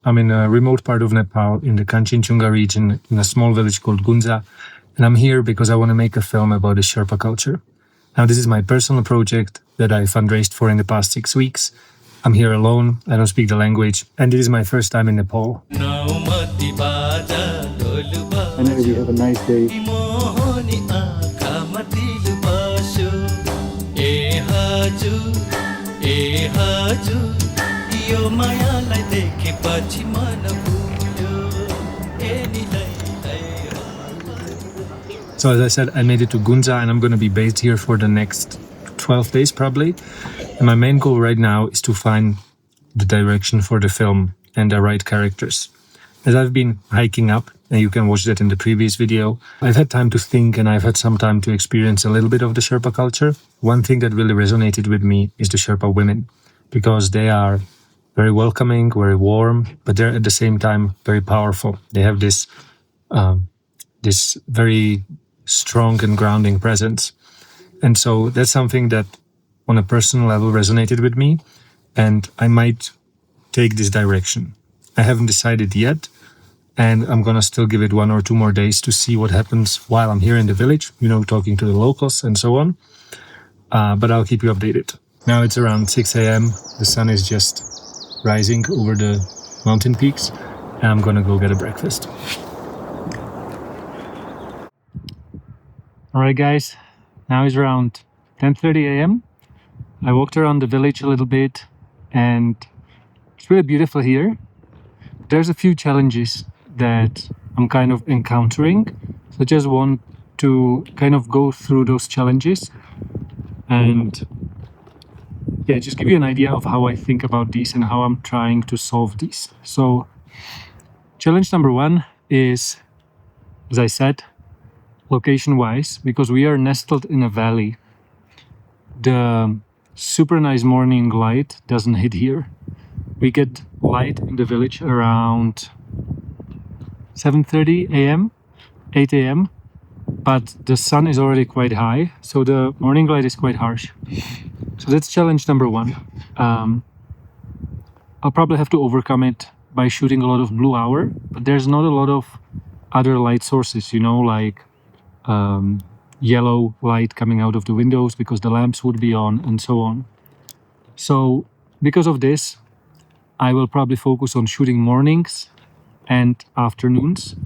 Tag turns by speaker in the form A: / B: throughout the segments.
A: I'm in a remote part of Nepal in the Kanchenjunga region in a small village called Gunza. And I'm here because I want to make a film about the Sherpa culture. Now, this is my personal project that I fundraised for in the past 6 weeks. I'm here alone, I don't speak the language, and it is my first time in Nepal. I know we have a nice day. So as I said, I made it to Gunza and I'm going to be based here for the next 12 days probably. And my main goal right now is to find the direction for the film and the right characters. As I've been hiking up, and you can watch that in the previous video, I've had time to think and I've had some time to experience a little bit of the Sherpa culture. One thing that really resonated with me is the Sherpa women, because they are very welcoming, very warm, but they're at the same time very powerful. They have this very strong and grounding presence. And so that's something that on a personal level resonated with me, and I might take this direction. I haven't decided yet, and I'm gonna still give it 1 or 2 more days to see what happens while I'm here in the village, talking to the locals and so on. But I'll keep you updated. Now it's around 6 a.m. The sun is just rising over the mountain peaks, and I'm gonna go get a breakfast. All right, guys, now it's around 10:30 a.m. I walked around the village a little bit, and it's really beautiful here. There's a few challenges that I'm kind of encountering, so I just want to kind of go through those challenges and just give you an idea of how I think about these and how I'm trying to solve these. So challenge number 1 is, as I said, location-wise, because we are nestled in a valley. The super nice morning light doesn't hit here. We get light in the village around 7:30 a.m., 8 a.m., but the sun is already quite high, so the morning light is quite harsh. So that's challenge number 1. I'll probably have to overcome it by shooting a lot of blue hour, but there's not a lot of other light sources, like yellow light coming out of the windows because the lamps would be on and so on. So because of this, I will probably focus on shooting mornings and afternoons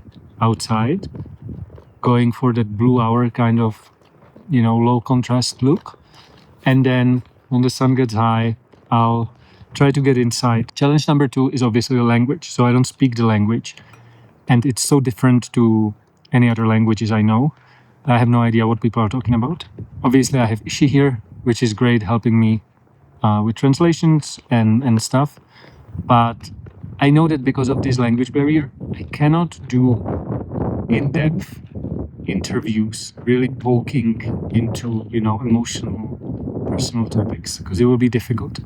A: outside, going for that blue hour kind of, low contrast look. And then when the sun gets high, I'll try to get inside. Challenge number 2 is obviously the language. So I don't speak the language, and it's so different to any other languages I know. I have no idea what people are talking about. Obviously, I have Ishi here, which is great, helping me with translations and stuff. But I know that because of this language barrier, I cannot do in-depth interviews, really poking into, emotional, personal topics, because it will be difficult.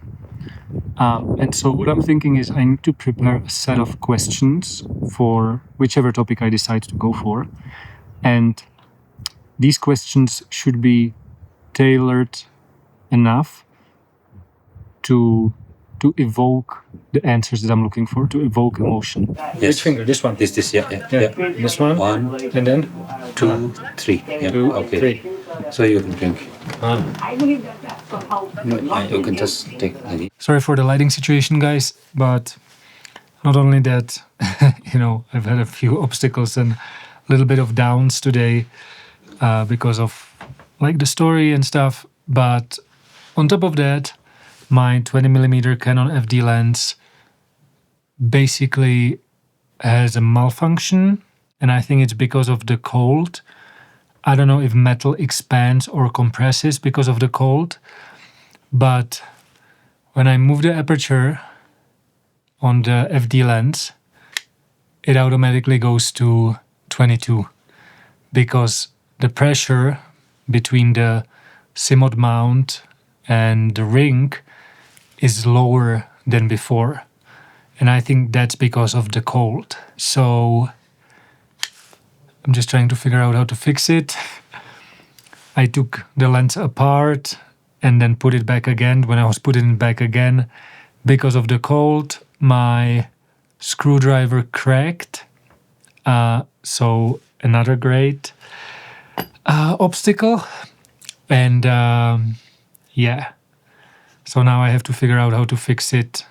A: And so what I'm thinking is I need to prepare a set of questions for whichever topic I decide to go for. And these questions should be tailored enough to evoke the answers that I'm looking for, to evoke emotion.
B: Yes.
A: Which finger? This one?
B: This, yeah.
A: This one?
B: 1,
A: And then?
B: 2, 3. Yeah.
A: 2,
B: Okay.
A: 3.
B: So you can drink. You can just take maybe.
A: Sorry for the lighting situation, guys, but not only that, I've had a few obstacles and a little bit of downs today because of the story and stuff, but on top of that, my 20mm Canon FD lens basically has a malfunction, and I think it's because of the cold. I don't know if metal expands or compresses because of the cold, but when I move the aperture on the FD lens, it automatically goes to 22 because the pressure between the CMOD mount and the ring is lower than before. And I think that's because of the cold. So I'm just trying to figure out how to fix it. I took the lens apart and then put it back again. When I was putting it back again, because of the cold, my screwdriver cracked. So another great obstacle. And yeah, so now I have to figure out how to fix it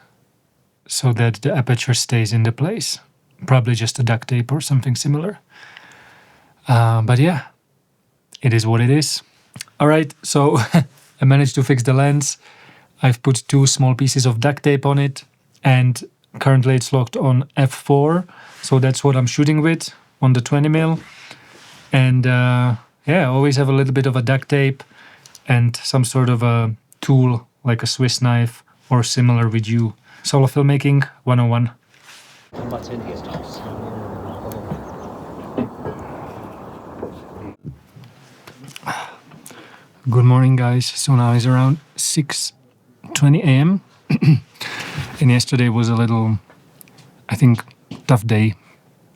A: so that the aperture stays in the place. Probably just a duct tape or something similar. But yeah, it is what it is. All right, so I managed to fix the lens. I've put 2 small pieces of duct tape on it, and currently it's locked on f4. So that's what I'm shooting with on the 20mm. And yeah, I always have a little bit of a duct tape and some sort of a tool like a Swiss knife or similar with you. Solo filmmaking 101. Good morning, guys. So now it's around 6:20 a.m. And yesterday was a little, I think, tough day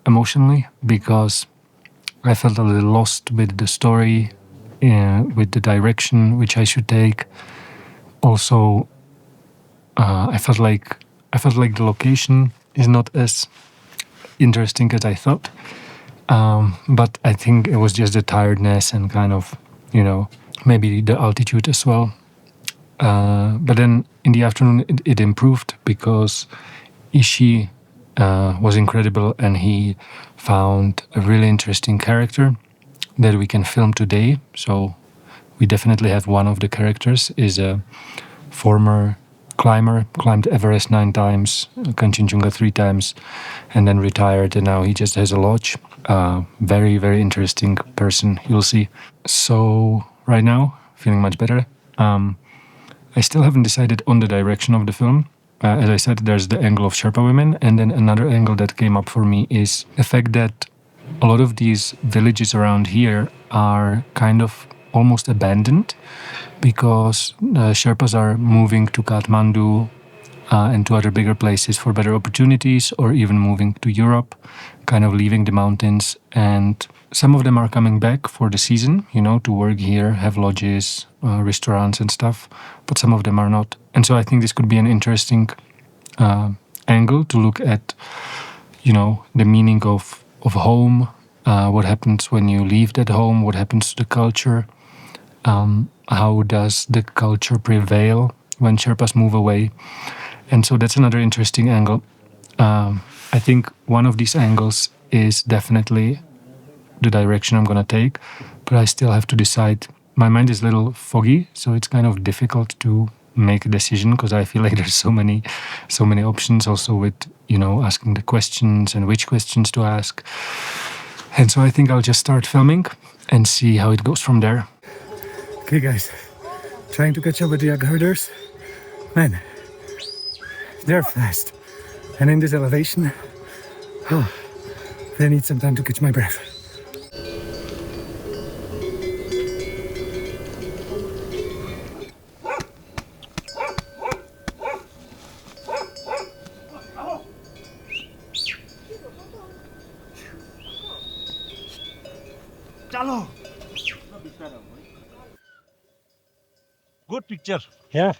A: emotionally because I felt a little lost with the story, with the direction which I should take. Also, I felt like the location is not as interesting as I thought. But I think it was just the tiredness and kind of, maybe the altitude as well. But then in the afternoon it improved because Ishi was incredible, and he found a really interesting character that we can film today. So we definitely have one of the characters is a former climber, climbed Everest 9 times, Kanchenjunga 3 times, and then retired, and now he just has a lodge. Very, very interesting person, you'll see. So right now, feeling much better. I still haven't decided on the direction of the film. As I said, there's the angle of Sherpa women, and then another angle that came up for me is the fact that a lot of these villages around here are kind of almost abandoned because Sherpas are moving to Kathmandu and to other bigger places for better opportunities, or even moving to Europe, kind of leaving the mountains. And some of them are coming back for the season, to work here, have lodges, restaurants and stuff, but some of them are not. And so I think this could be an interesting angle to look at, the meaning of home, what happens when you leave that home, what happens to the culture, how does the culture prevail when Sherpas move away. And so that's another interesting angle. I think one of these angles is definitely the direction I'm going to take, but I still have to decide. My mind is a little foggy, so it's kind of difficult to make a decision because I feel like there's so many options also with, asking the questions and which questions to ask. And so I think I'll just start filming and see how it goes from there. Okay, guys, trying to catch up with the yak herders. Man, they're fast. And in this elevation, they need some time to catch my breath.
C: Good picture.
A: Yeah.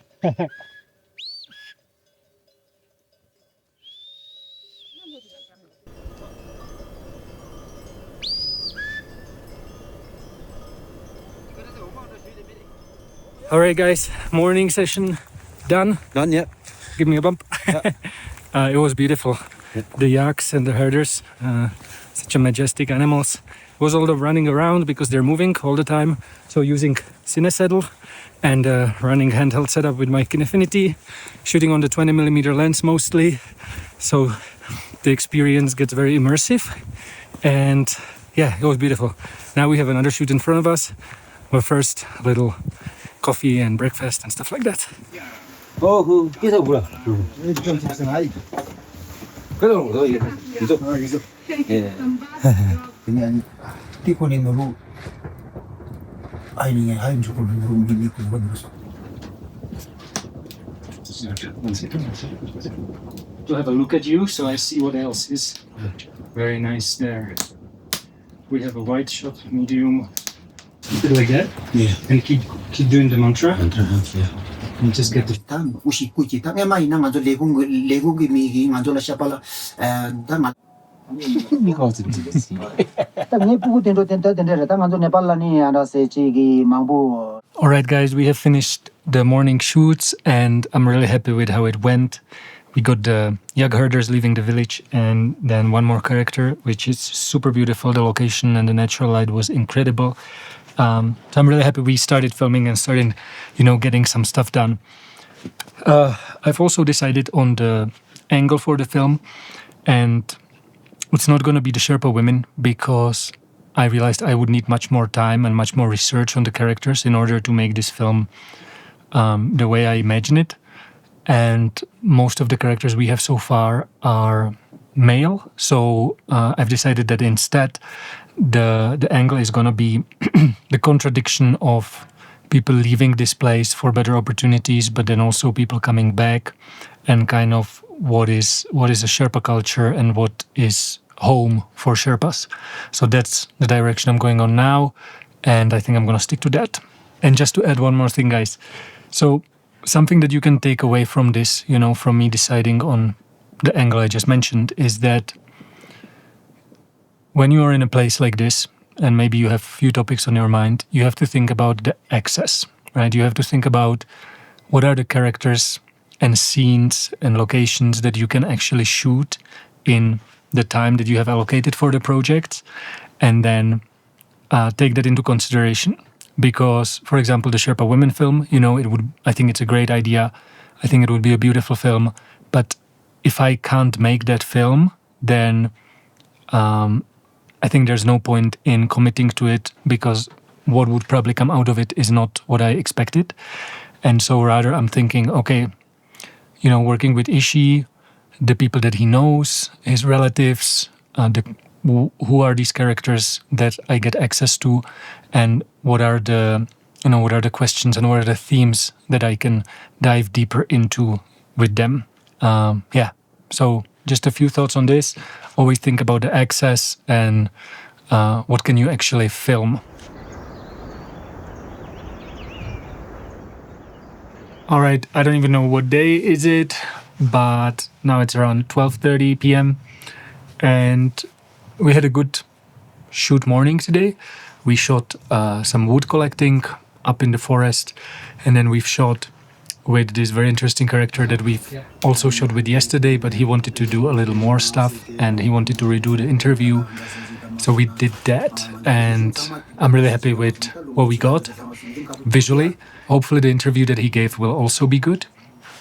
A: All right, guys, morning session done.
C: Done yet?
A: Give me a bump.
C: Yeah.
A: It was beautiful.
C: Yeah.
A: The yaks and the herders, such a majestic animals. It was all the running around because they're moving all the time. So using Cine saddle and running handheld setup with my Kinefinity, shooting on the 20mm lens mostly. So the experience gets very immersive. And yeah, it was beautiful. Now we have another shoot in front of us. But first, a little coffee and breakfast and stuff like that.
C: 그래서 뭐야? 좀 작성하지. 그럼 너 이거 이거. 예. 그냥 티콘이 너무 아이닝에 하임 조금 너무 밀리고 그러면서.
A: To have a look at you, so I see what else is very nice there. We have a wide shot, medium, like that.
C: Yeah.
A: And keep doing the mantra.
C: Yeah.
A: You just get the
C: Tang usi kuci tang emai na ngajo lego gi mi gi ngajo la siapa la tang
A: Alright, guys, we have finished the morning shoots and I'm really happy with how it went. We got the yak herders leaving the village and then one more character, which is super beautiful. The location and the natural light was incredible. So I'm really happy we started filming and started, getting some stuff done. I've also decided on the angle for the film, and it's not going to be the Sherpa women because I realized I would need much more time and much more research on the characters in order to make this film the way I imagine it. And most of the characters we have so far are male, so I've decided that instead the angle is going to be the contradiction of people leaving this place for better opportunities, but then also people coming back, and kind of what is a Sherpa culture and what is home for Sherpas. So that's the direction I'm going on now, and I think I'm going to stick to that. And just to add one more thing, guys. So something that you can take away from this, from me deciding on the angle I just mentioned, is that when you are in a place like this, and maybe you have a few topics on your mind, you have to think about the access, right? You have to think about what are the characters and scenes and locations that you can actually shoot in the time that you have allocated for the project, and then take that into consideration. Because, for example, the Sherpa women film, I think it's a great idea. I think it would be a beautiful film. But if I can't make that film, then I think there's no point in committing to it, because what would probably come out of it is not what I expected. And so rather I'm thinking, okay, working with Ishi, the people that he knows, his relatives, who are these characters that I get access to, and what are the questions and what are the themes that I can dive deeper into with them. So just a few thoughts on this. Always think about the access and what can you actually film. All right, I don't even know what day is it, but now it's around 12:30 p.m. and we had a good shoot morning today. We shot some wood collecting up in the forest, and then we've shot with this very interesting character that we've also shot with yesterday, but he wanted to do a little more stuff and he wanted to redo the interview. So we did that, and I'm really happy with what we got visually. Hopefully the interview that he gave will also be good.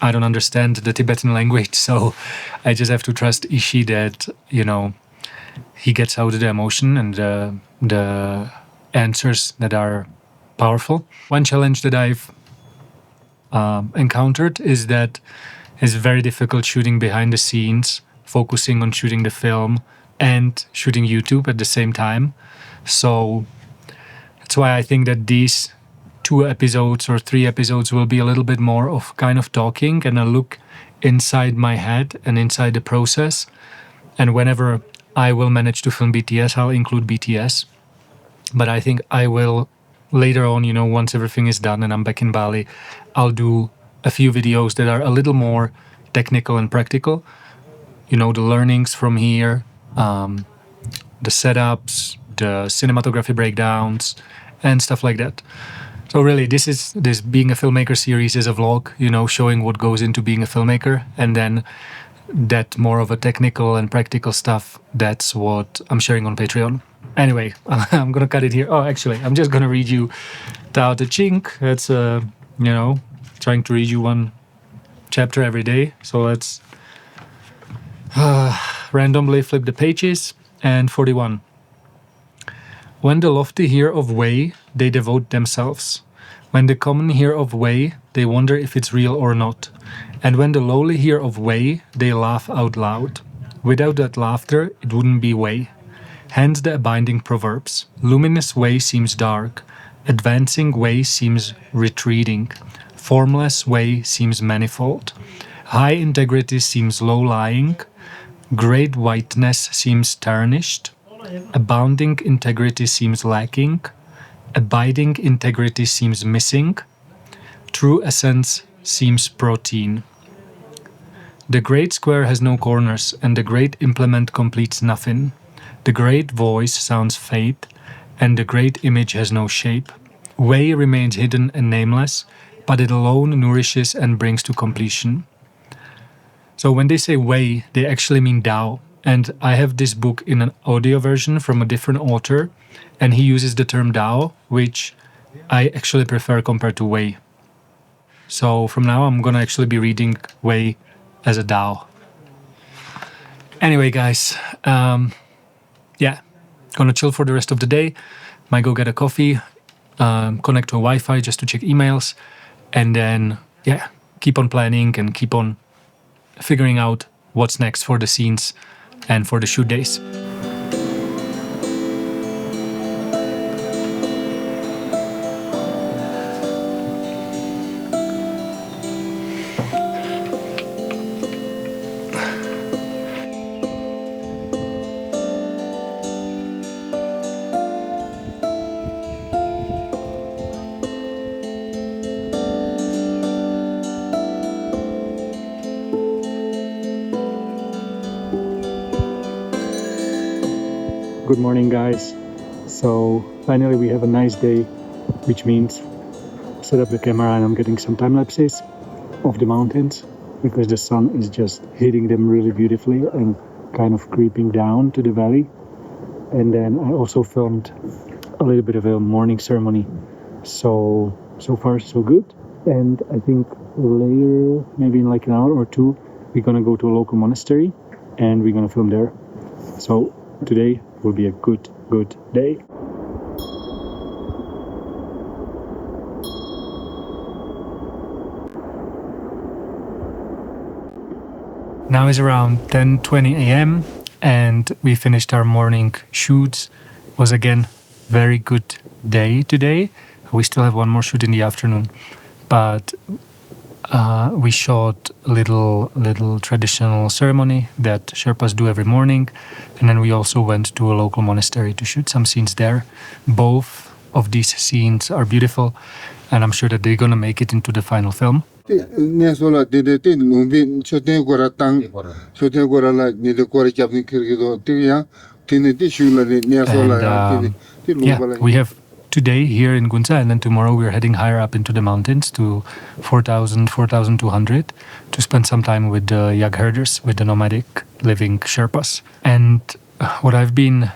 A: I don't understand the Tibetan language, so I just have to trust Ishi that, he gets out the emotion and the answers that are powerful. One challenge that I've encountered is that it's very difficult shooting behind the scenes, focusing on shooting the film and shooting YouTube at the same time. So that's why I think that these 2 episodes or 3 episodes will be a little bit more of kind of talking and a look inside my head and inside the process. And whenever I will manage to film BTS, I'll include BTS. But I think I will later on, once everything is done and I'm back in Bali, I'll do a few videos that are a little more technical and practical. The learnings from here, the setups, the cinematography breakdowns, and stuff like that. So really, this Being a Filmmaker series is a vlog, showing what goes into being a filmmaker, and then that more of a technical and practical stuff, that's what I'm sharing on Patreon. Anyway, I'm gonna cut it here. Oh, actually, I'm just gonna read you Tao Te Ching. That's trying to read you one chapter every day. So let's randomly flip the pages. And 41. When the lofty hear of way, they devote themselves. When the common hear of way, they wonder if it's real or not. And when the lowly hear of way, they laugh out loud. Without that laughter, it wouldn't be way. Hence the abiding proverbs. Luminous way seems dark. Advancing way seems retreating. Formless way seems manifold. High integrity seems low-lying. Great whiteness seems tarnished. Abounding integrity seems lacking. Abiding integrity seems missing. True essence seems protein. The great square has no corners, and the great implement completes nothing. The great voice sounds fate, and the great image has no shape. Way remains hidden and nameless, but it alone nourishes and brings to completion. So when they say way, they actually mean Tao. And I have this book in an audio version from a different author, and he uses the term Tao, which I actually prefer compared to way. So from now I'm gonna actually be reading way as a Tao. Anyway, guys, yeah, gonna chill for the rest of the day. Might go get a coffee, connect to a Wi-Fi just to check emails, and then yeah, keep on planning and keep on figuring out what's next for the scenes and for the shoot days. Good morning, guys. So finally we have a nice day, which means set up the camera and I'm getting some time lapses of the mountains because the sun is just hitting them really beautifully and kind of creeping down to the valley. And then I also filmed a little bit of a morning ceremony. So far so good. And I think later, maybe in like an hour or two, we're gonna go to a local monastery and we're gonna film there. So today will be a good day. Now is around 10:20 a.m. and we finished our morning shoots. It was again very good day today. We still have one more shoot in the afternoon, but we shot a little traditional ceremony that Sherpas do every morning, and then we also went to a local monastery to shoot some scenes there. Both of these scenes are beautiful, and I'm sure that they're gonna make it into the final film. We have today here in Gunza, and then tomorrow we're heading higher up into the mountains to 4,200 to spend some time with the yak herders, with the nomadic living Sherpas. And what I've been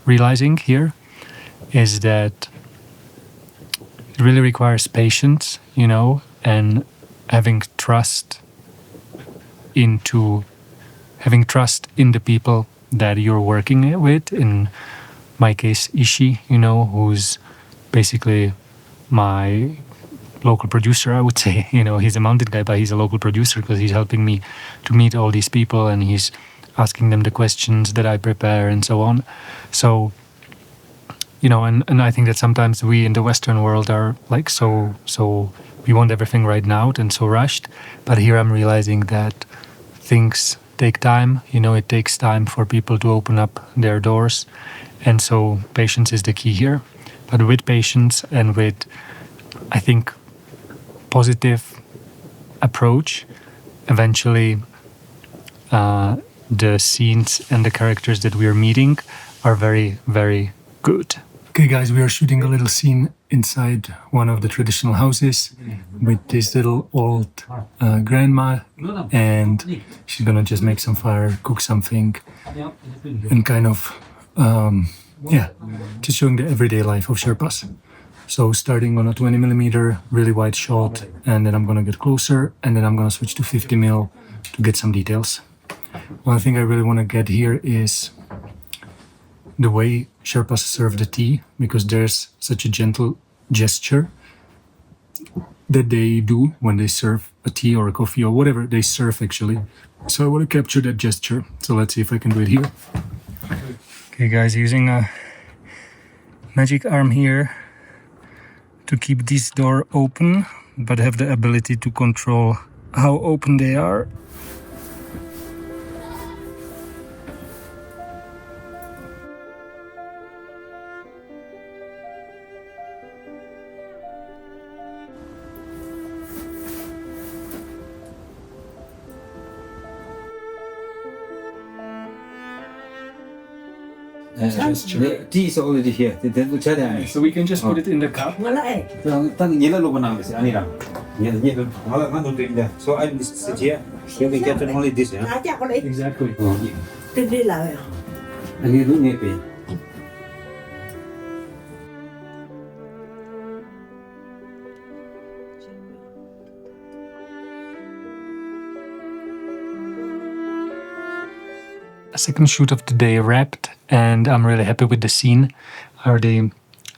A: realizing here is that it really requires patience, and having trust in the people that you're working with. In my case, Ishi, who's basically my local producer, I would say. He's a mountain guy, but he's a local producer because he's helping me to meet all these people and he's asking them the questions that I prepare and so on. So, and I think that sometimes we in the Western world are like so we want everything right now and so rushed. But here I'm realizing that things take time. It takes time for people to open up their doors. And so patience is the key here. But with patience and with, I think, positive approach, eventually the scenes and the characters that we are meeting are very, very good. Okay, guys, we are shooting a little scene inside one of the traditional houses with this little old grandma, and she's gonna just make some fire, cook something, and kind of, just showing the everyday life of Sherpas. So starting on a 20mm really wide shot, and then I'm gonna get closer, and then I'm gonna switch to 50mm to get some details. One thing I really want to get here is the way Sherpas serve the tea, because there's such a gentle gesture that they do when they serve a tea or a coffee or whatever they serve actually. So I want to capture that gesture. So let's see if I can do it here. Okay, guys, using a magic arm here to keep this door open, but have the ability to control how open they are.
B: The tea is already here. Then
A: So we can just put it in the cup.
B: So I sit here. You can get only this, yeah.
A: Exactly.
B: And you do maybe.
A: A second shoot of the day wrapped, and I'm really happy with the scene. I already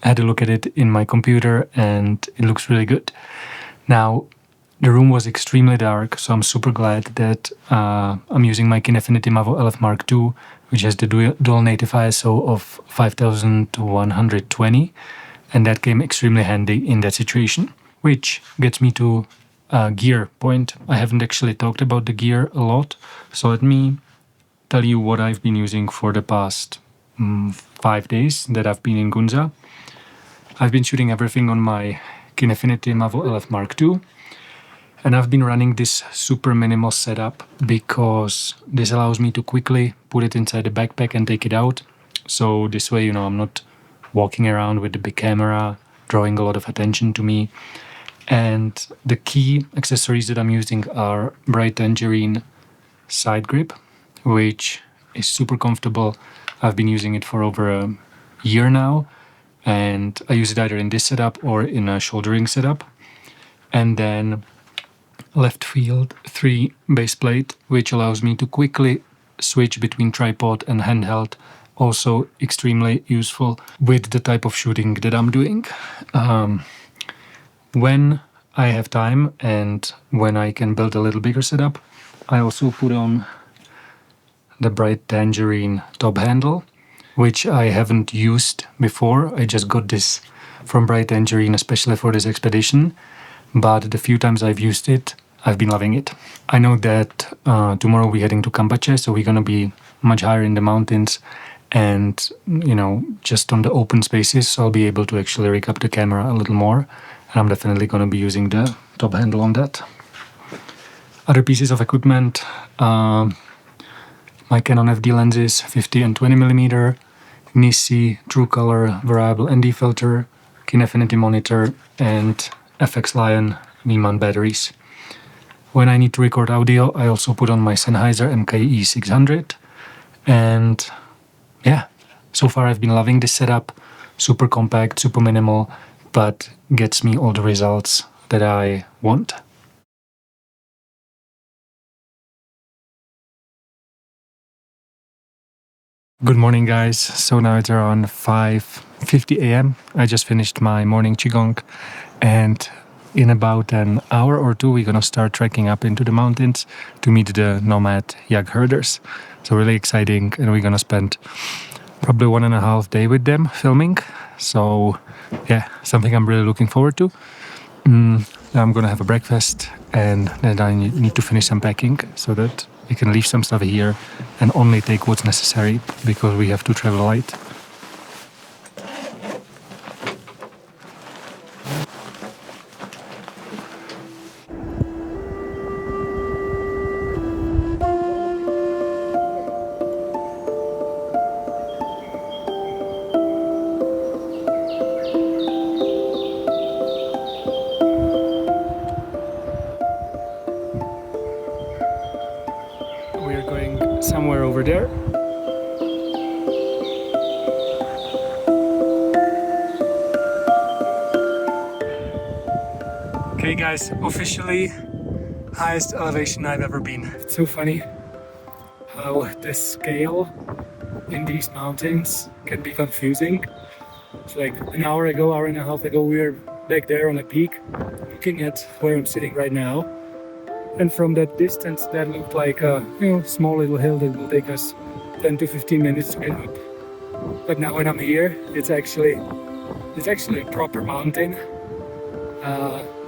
A: had a look at it in my computer and it looks really good. Now, the room was extremely dark, so I'm super glad that I'm using my Kinefinity Mavo LF Mark II, which has the dual native ISO of 5120, and that came extremely handy in that situation. Which gets me to a gear point. I haven't actually talked about the gear a lot, so let me tell you what I've been using for the past 5 days that I've been in Gunza. I've been shooting everything on my Kinefinity Mavo LF Mark II, and I've been running this super minimal setup because this allows me to quickly put it inside the backpack and take it out. So this way, I'm not walking around with the big camera, drawing a lot of attention to me. And the key accessories that I'm using are Bright Tangerine side grip, which is super comfortable. I've been using it for over a year now, and I use it either in this setup or in a shouldering setup. And then Left Field 3 base plate, which allows me to quickly switch between tripod and handheld. Also extremely useful with the type of shooting that I'm doing. When I have time and when I can build a little bigger setup, I also put on the Bright Tangerine top handle, which I haven't used before. I just got this from Bright Tangerine, especially for this expedition. But the few times I've used it, I've been loving it. I know that tomorrow we're heading to Campeche, so we're going to be much higher in the mountains and, just on the open spaces, so I'll be able to actually rig up the camera a little more. And I'm definitely going to be using the top handle on that. Other pieces of equipment, my Canon FD lenses, 50 and 20mm, Nisi True Color Variable ND filter, Kinefinity monitor, and FX Lion V-mount batteries. When I need to record audio, I also put on my Sennheiser MKE 600. And yeah, so far I've been loving this setup. Super compact, super minimal, but gets me all the results that I want. Good morning, guys. So now it's around 5:50 a.m. I just finished my morning qigong, and in about an hour or two we're gonna start trekking up into the mountains to meet the nomad yak herders. So really exciting, and we're gonna spend probably 1.5 days with them filming. So yeah, something I'm really looking forward to. I'm gonna have a breakfast, and then I need to finish some packing so that we can leave some stuff here and only take what's necessary because we have to travel light. We're going somewhere over there. Okay guys, officially highest elevation I've ever been. It's so funny how the scale in these mountains can be confusing. It's like an hour and a half ago, we were back there on a peak looking at where I'm sitting right now. And from that distance, that looked like a small little hill that will take us 10 to 15 minutes to get up. But now when I'm here, it's actually a proper mountain.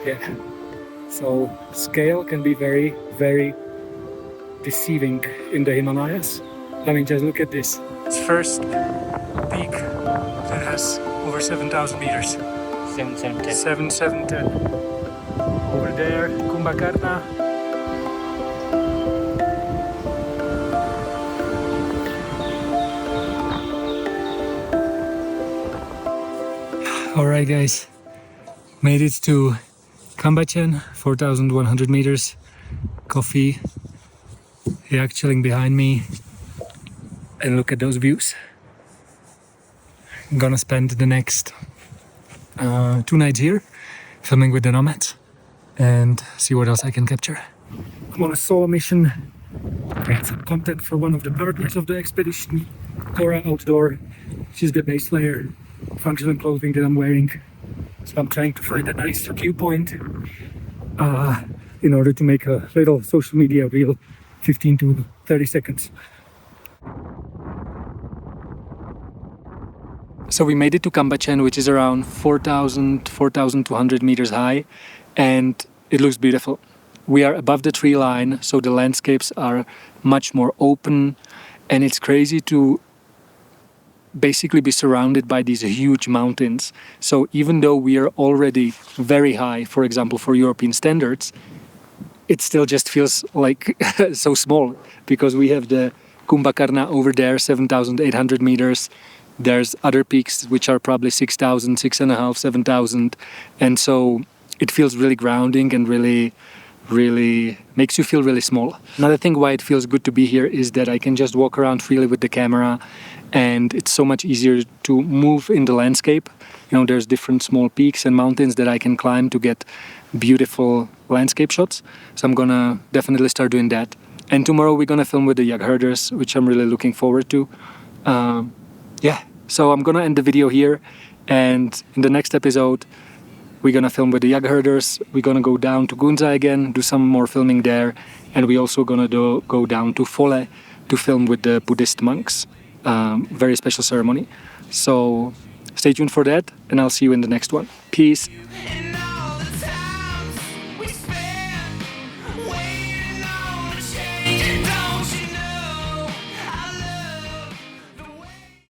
A: Yeah. So scale can be very, very deceiving in the Himalayas. I mean, just look at this. It's first peak that has over 7,000 meters. 7,710. Over there, Kumbakarna. Alright guys, made it to Kambachen, 4,100 meters. Coffee, yak chilling behind me, and look at those views. I'm gonna spend the next 2 nights here filming with the nomads and see what else I can capture. I'm on a solo mission. Create some content for one of the partners of the expedition, Cora Outdoor. She's the base layer, functional clothing that I'm wearing. So I'm trying to find a nice viewpoint in order to make a little social media reel, 15 to 30 seconds. So we made it to Kambachen, which is around 4,200 meters high, and it looks beautiful. We are above the tree line, so the landscapes are much more open, and it's crazy to basically be surrounded by these huge mountains. So even though we are already very high, for example, for European standards, it still just feels like so small, because we have the Kumbakarna over there, 7,800 meters. There's other peaks which are probably 6,000, 6,500, 7,000. And so it feels really grounding and really makes you feel really small. Another thing why it feels good to be here is that I can just walk around freely with the camera, and it's so much easier to move in the landscape. You know, there's different small peaks and mountains that I can climb to get beautiful landscape shots. So I'm gonna definitely start doing that. And tomorrow we're gonna film with the yak herders, which I'm really looking forward to. So I'm gonna end the video here, and in the next episode we're gonna film with the yak herders. We're gonna go down to Gunza again, do some more filming there, and we're also gonna go down to Fole to film with the Buddhist monks. Very special ceremony. So stay tuned for that, and I'll see you in the next one. Peace.